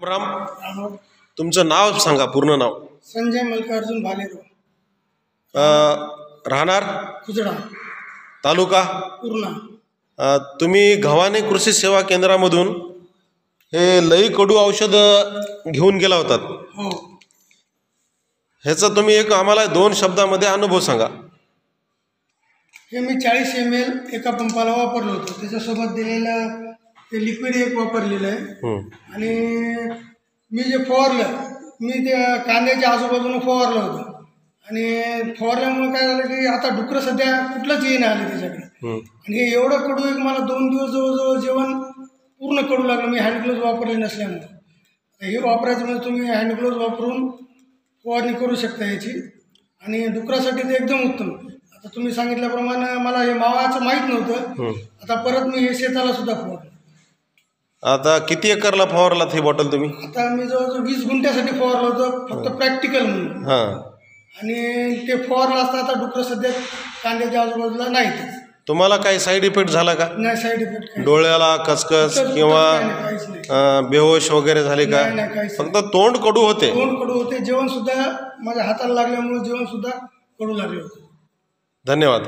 राम, तुमचं नाव सांगा, पूर्ण नाव. संजय मल्लिकार्जुन भालेराव, राहणार कुजडा, तालुका पूर्णा. तुम्ही गव्हाणे कृषी सेवा केंद्रामधून हे लई कडू औषध घेऊन गेला होतात. हो. ह्याचा तुम्ही एक आम्हाला 2 शब्दामध्ये अनुभव सांगा. हे मी 40 ml एका पंपाला वापरलं होतं. त्याच्यासोबत दिलेलं ते लिक्विड एक वापरलेलं आहे. आणि मी जे फवारलं, मी त्या कांद्याच्या आजूबाजूनं फवारलं होतं. आणि फवारल्यामुळे काय झालं की आता डुकरं सध्या कुठलंच येणं आले त्याच्याकडे. आणि हे एवढं कडू एक मला 2 दिवस जवळजवळ जेवण पूर्ण कडू लागलं. मी हँडग्लोव्ज वापरले नसल्यामुळे. हे वापरायचं म्हणजे तुम्ही हँडग्लोव्ज वापरून फवारणी करू शकता याची. आणि डुकरासाठी ते एकदम उत्तम. आता तुम्ही सांगितल्याप्रमाणे मला हे मावाचं माहीत नव्हतं. आता परत मी हे शेताला सुद्धा फवारलं. आता किती एकरला फवारलात ही बॉटल तुम्ही? आता मी जवळजवळ 20 गुंठ्यासाठी फवारलं होतं, फक्त प्रॅक्टिकल म्हणून. आणि ते फवारलं असता आता डुकरं सध्या कांद्याच्या आजूबाजूला नाहीतच. तुम्हाला काही साईड इफेक्ट झाला का? नाही, साईड इफेक्ट. डोळ्याला कसकस किंवा बेहोश वगैरे झाले का? फक्त तोंड कडू होते. तोंड कडू होते. जेवण सुद्धा माझ्या हाताला लागल्यामुळे जेवण सुद्धा कडू लागले होते. धन्यवाद.